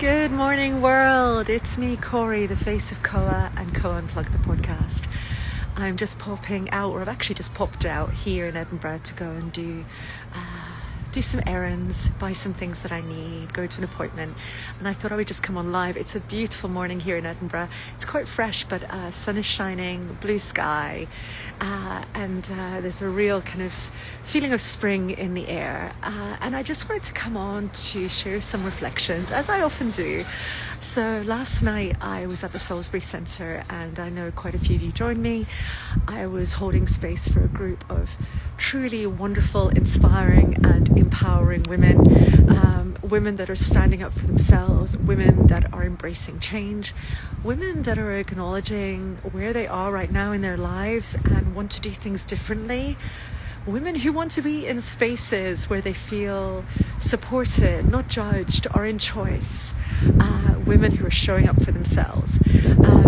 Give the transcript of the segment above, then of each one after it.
Good morning, world. It's me, Corey, the face of Koa and Koa Unplugged, the podcast. I'm just popping out, or I've actually just popped out here in Edinburgh to go and do some errands, buy some things that I need, go to an appointment, and I thought I would just come on live. It's a beautiful morning here in Edinburgh. It's quite fresh, but sun is shining, blue sky, and there's a real kind of feeling of spring in the air, and I just wanted to come on to share some reflections, as I often do. So last night I was at the Salisbury Centre, and I know quite a few of you joined me. I was holding space for a group of truly wonderful, inspiring and empowering women, women that are standing up for themselves, women that are embracing change, women that are acknowledging where they are right now in their lives and want to do things differently. Women who want to be in spaces where they feel supported, not judged, or in choice. Women who are showing up for themselves.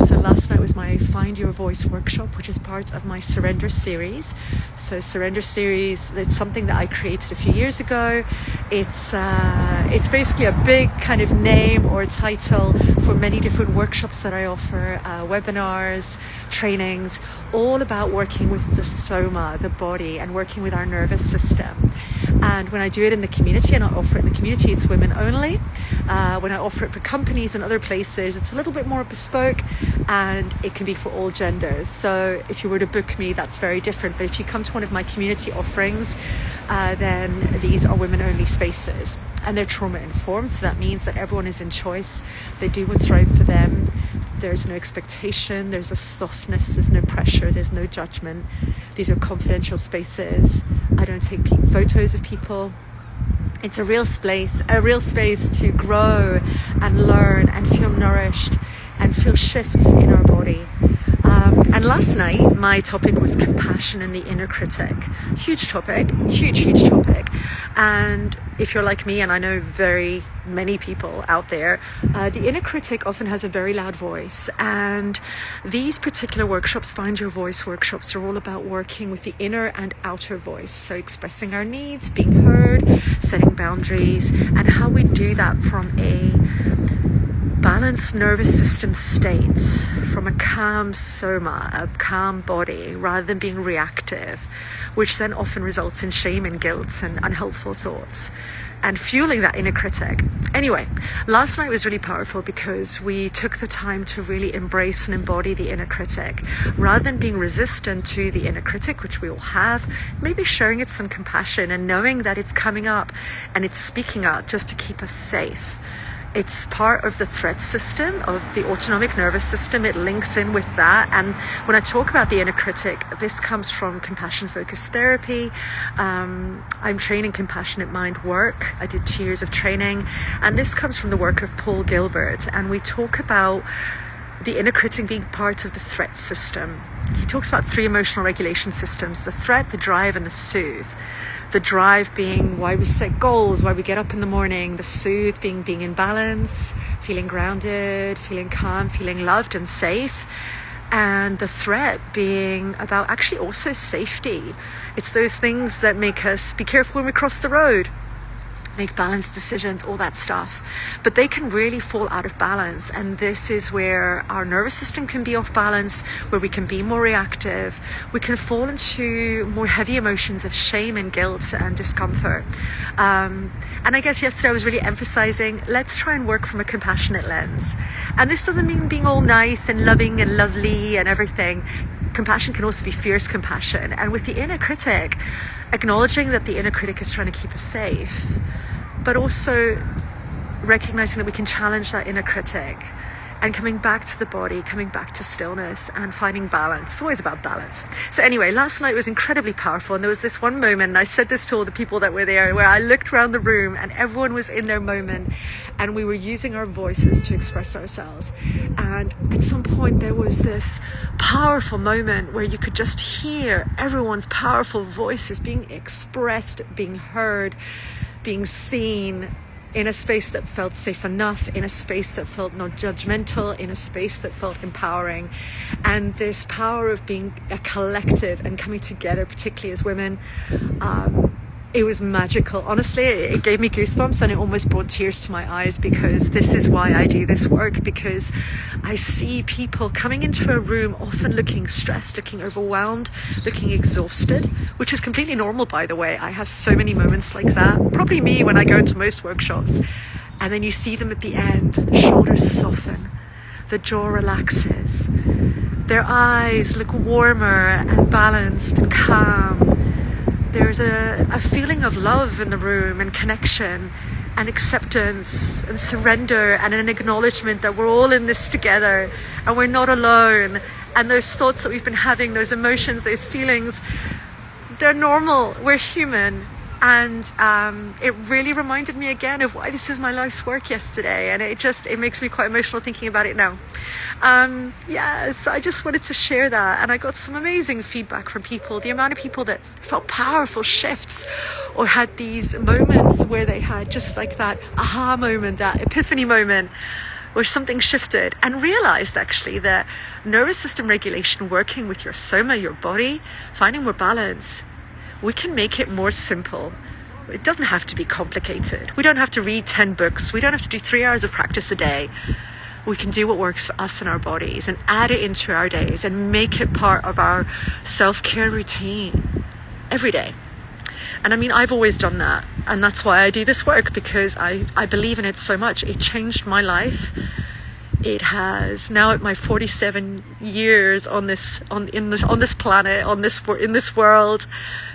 So last night was my Find Your Voice workshop, which is part of my Surrender series. So Surrender series, it's something that I created a few years ago. It's basically a big kind of name or title for many different workshops that I offer, webinars, trainings, all about working with the soma, the body, and working with our nervous system. And when I do it in the community, and I offer it in the community, it's women only. When I offer it for companies and other places, it's a little bit more bespoke, and it can be for all genders. So if you were to book me, that's very different. But if you come to one of my community offerings, then these are women only spaces, and they're trauma informed. So that means that everyone is in choice. They do what's right for them. There's no expectation, there's a softness, there's no pressure, there's no judgment. These are confidential spaces. I don't take photos of people. It's a real space to grow and learn and feel nourished and feel shifts in our body. And last night, my topic was compassion and the inner critic. Huge topic. And if you're like me, and I know very many people out there, the inner critic often has a very loud voice. And these particular workshops, Find Your Voice workshops, are all about working with the inner and outer voice. So expressing our needs, being heard, setting boundaries, and how we do that from a balanced nervous system state, from a calm soma, a calm body, rather than being reactive, which then often results in shame and guilt and unhelpful thoughts, and fueling that inner critic. Anyway, last night was really powerful because we took the time to really embrace and embody the inner critic, rather than being resistant to the inner critic, which we all have. Maybe showing it some compassion and knowing that it's coming up and it's speaking up just to keep us safe. It's part of the threat system of the autonomic nervous system. It links in with that. And when I talk about the inner critic, this comes from compassion-focused therapy. I'm trained in compassionate mind work. I did 2 years of training. And this comes from the work of Paul Gilbert. And we talk about the inner critic being part of the threat system. He talks about 3 emotional regulation systems: the threat, the drive, and the soothe. The drive being why we set goals, why we get up in the morning. The soothe being in balance, feeling grounded, feeling calm, feeling loved and safe. And the threat being about actually also safety. It's those things that make us be careful when we cross the road, make balanced decisions, all that stuff. But they can really fall out of balance. And this is where our nervous system can be off balance, where we can be more reactive. We can fall into more heavy emotions of shame and guilt and discomfort. And I guess yesterday I was really emphasizing, let's try and work from a compassionate lens. And this doesn't mean being all nice and loving and lovely and everything. Compassion can also be fierce compassion. And with the inner critic, acknowledging that the inner critic is trying to keep us safe, but also recognizing that we can challenge that inner critic and coming back to the body, coming back to stillness and finding balance. It's always about balance. So anyway, last night was incredibly powerful, and there was this one moment, and I said this to all the people that were there, where I looked around the room and everyone was in their moment, and we were using our voices to express ourselves. And at some point there was this powerful moment where you could just hear everyone's powerful voices being expressed, being heard, being seen, in a space that felt safe enough, in a space that felt not judgmental, in a space that felt empowering. And this power of being a collective and coming together, particularly as women, It was magical. Honestly, it gave me goosebumps and it almost brought tears to my eyes, because this is why I do this work, because I see people coming into a room often looking stressed, looking overwhelmed, looking exhausted, which is completely normal, by the way. I have so many moments like that. Probably me when I go into most workshops. And then you see them at the end, the shoulders soften, the jaw relaxes, their eyes look warmer and balanced and calm. There's a feeling of love in the room, and connection and acceptance and surrender, and an acknowledgement that we're all in this together and we're not alone. And those thoughts that we've been having, those emotions, those feelings, they're normal. We're human. And it really reminded me again of why this is my life's work yesterday. And it makes me quite emotional thinking about it now. Yes, I just wanted to share that. And I got some amazing feedback from people. The amount of people that felt powerful shifts, or had these moments where they had just like that aha moment, that epiphany moment, where something shifted, and realized actually that nervous system regulation, working with your soma, your body, finding more balance, we can make it more simple. It doesn't have to be complicated. We don't have to read 10 books. We don't have to do 3 hours of practice a day. We can do what works for us and our bodies, and add it into our days, and make it part of our self-care routine every day. And I mean, I've always done that. And that's why I do this work, because I believe in it so much. It changed my life. It has, now at my 47 years on this planet, in this world,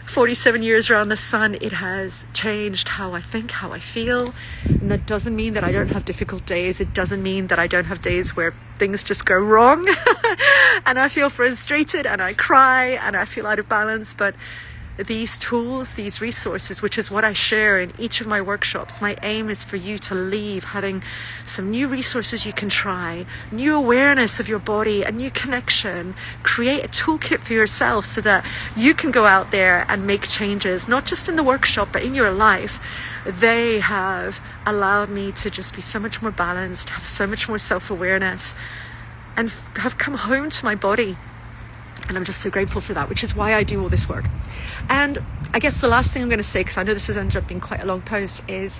47 years around the sun, it has changed how I think, how I feel. And that doesn't mean that I don't have difficult days. It doesn't mean that I don't have days where things just go wrong and I feel frustrated and I cry and I feel out of balance. But these tools, these resources, which is what I share in each of my workshops, my aim is for you to leave having some new resources you can try, new awareness of your body, a new connection, create a toolkit for yourself so that you can go out there and make changes, not just in the workshop, but in your life. They have allowed me to just be so much more balanced, have so much more self-awareness, and have come home to my body. And I'm just so grateful for that, which is why I do all this work. And I guess the last thing I'm going to say, because I know this has ended up being quite a long post, is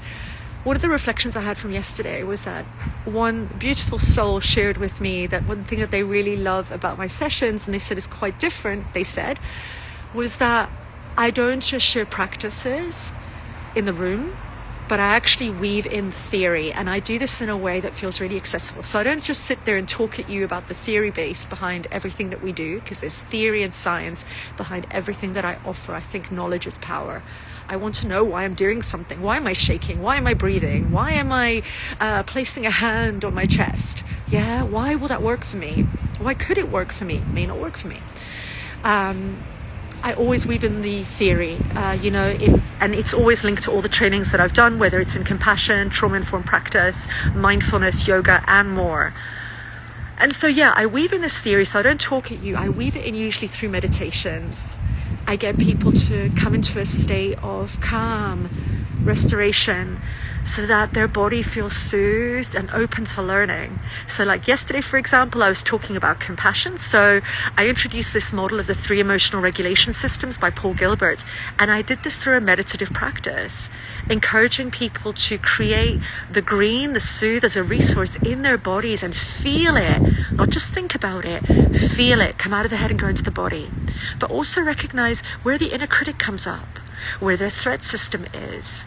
one of the reflections I had from yesterday was that one beautiful soul shared with me that one thing that they really love about my sessions, and they said is quite different, they said, was that I don't just share practices in the room, but I actually weave in theory, and I do this in a way that feels really accessible. So I don't just sit there and talk at you about the theory base behind everything that we do, because there's theory and science behind everything that I offer. I think knowledge is power. I want to know why I'm doing something. Why am I shaking? Why am I breathing? Why am I placing a hand on my chest? Yeah, why will that work for me? Why could it work for me? It may not work for me. I always weave in the theory, and it's always linked to all the trainings that I've done, whether it's in compassion, trauma-informed practice, mindfulness, yoga, and more. And so, yeah, I weave in this theory, so I don't talk at you. I weave it in usually through meditations. I get people to come into a state of calm, restoration, so that their body feels soothed and open to learning. So like yesterday, for example, I was talking about compassion. So I introduced this model of the 3 emotional regulation systems by Paul Gilbert. And I did this through a meditative practice, encouraging people to create the green, the soothe as a resource in their bodies and feel it, not just think about it, feel it, come out of the head and go into the body. But also recognize where the inner critic comes up, where their threat system is.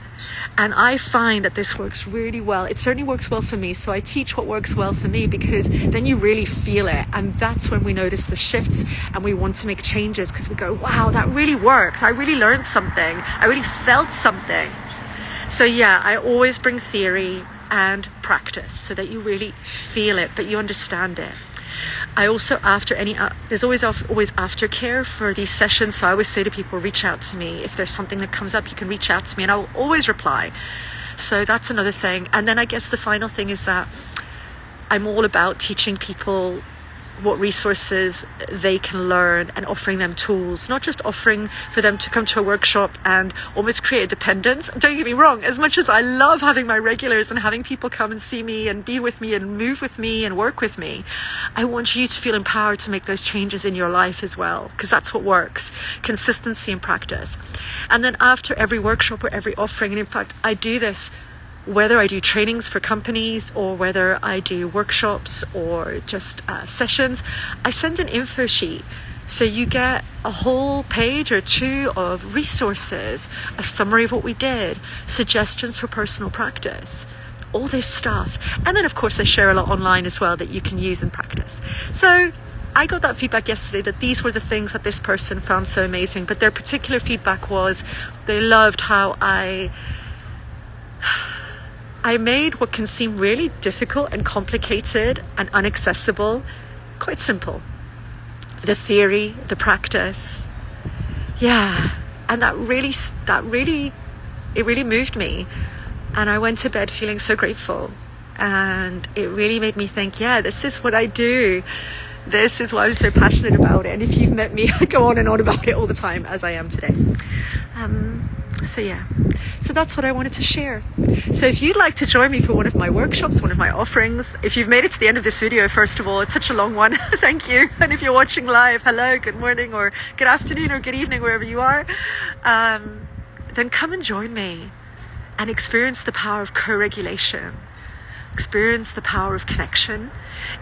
And I find that this works really well. It certainly works well for me. So I teach what works well for me, because then you really feel it. And that's when we notice the shifts and we want to make changes, because we go, wow, that really worked. I really learned something. I really felt something. So yeah, I always bring theory and practice so that you really feel it, but you understand it. I also, there's always aftercare for these sessions. So I always say to people, reach out to me. If there's something that comes up, you can reach out to me and I'll always reply. So that's another thing. And then I guess the final thing is that I'm all about teaching people what resources they can learn and offering them tools, not just offering for them to come to a workshop and almost create a dependence. Don't get me wrong, as much as I love having my regulars and having people come and see me and be with me and move with me and work with me, I want you to feel empowered to make those changes in your life as well, because that's what works. Consistency and practice. And then after every workshop or every offering, and in fact I do this whether I do trainings for companies or whether I do workshops or just sessions, I send an info sheet. So you get a whole page or two of resources, a summary of what we did, suggestions for personal practice, all this stuff. And then of course I share a lot online as well that you can use and practice. So I got that feedback yesterday that these were the things that this person found so amazing, but their particular feedback was they loved how I made what can seem really difficult and complicated and inaccessible quite simple. The theory, the practice, and it really moved me. And I went to bed feeling so grateful, and it really made me think, this is what I do. This is why I'm so passionate about it. And if you've met me, I go on and on about it all the time, as I am today. So that's what I wanted to share. So if you'd like to join me for one of my workshops, one of my offerings, if you've made it to the end of this video, first of all, it's such a long one. Thank you. And if you're watching live, hello, good morning, or good afternoon, or good evening, wherever you are, then come and join me and experience the power of co-regulation. Experience the power of connection,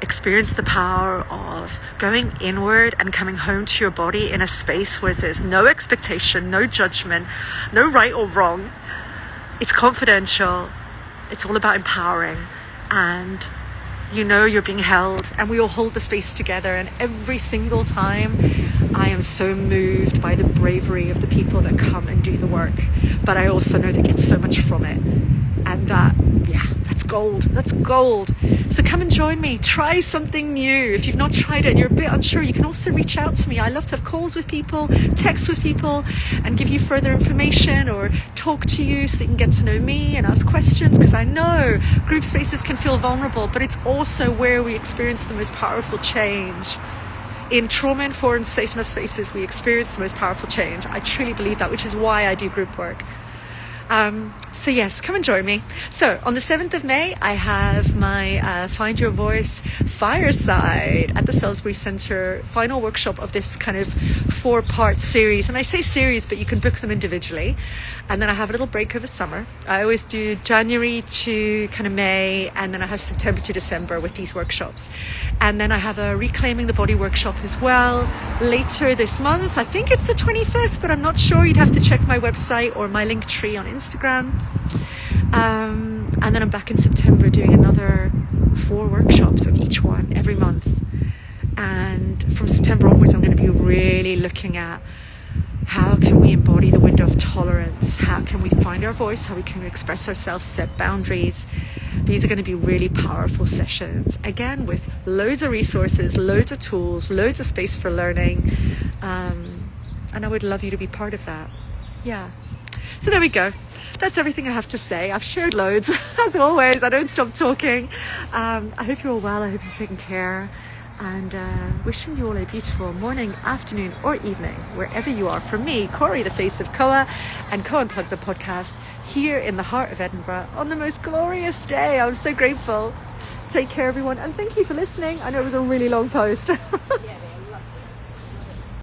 experience the power of going inward and coming home to your body in a space where there's no expectation, no judgment, no right or wrong. It's confidential. It's all about empowering, and you're being held, and we all hold the space together. And every single time I am so moved by the bravery of the people that come and do the work, but I also know they get so much from it, and that's gold. That's gold. So come and join me. Try something new. If you've not tried it and you're a bit unsure, you can also reach out to me. I love to have calls with people, text with people, and give you further information or talk to you so that you can get to know me and ask questions, because I know group spaces can feel vulnerable, but it's also where we experience the most powerful change. In trauma-informed, safe enough spaces, we experience the most powerful change. I truly believe that, which is why I do group work. So yes, come and join me. So on the 7th of May, I have my Find Your Voice Fireside at the Salisbury Centre, final workshop of this kind of 4-part series. And I say series, but you can book them individually. And then I have a little break over summer. I always do January to kind of May, and then I have September to December with these workshops. And then I have a Reclaiming the Body workshop as well later this month. I think it's the 25th, but I'm not sure. You'd have to check my website or my link tree on Instagram. And then I'm back in September doing another 4 workshops of each one every month. And from September onwards, I'm going to be really looking at how can we embody the window of tolerance? How can we find our voice? How we can express ourselves, set boundaries? These are going to be really powerful sessions. Again, with loads of resources, loads of tools, loads of space for learning. And I would love you to be part of that. So there we go. That's everything I have to say. I've shared loads, as always. I don't stop talking. I hope you're all well. I hope you're taking care. And wishing you all a beautiful morning, afternoon, or evening, wherever you are. From me, Corey, the face of COA, and Co-Unplugged, the podcast, here in the heart of Edinburgh on the most glorious day. I'm so grateful. Take care, everyone. And thank you for listening. I know it was a really long post.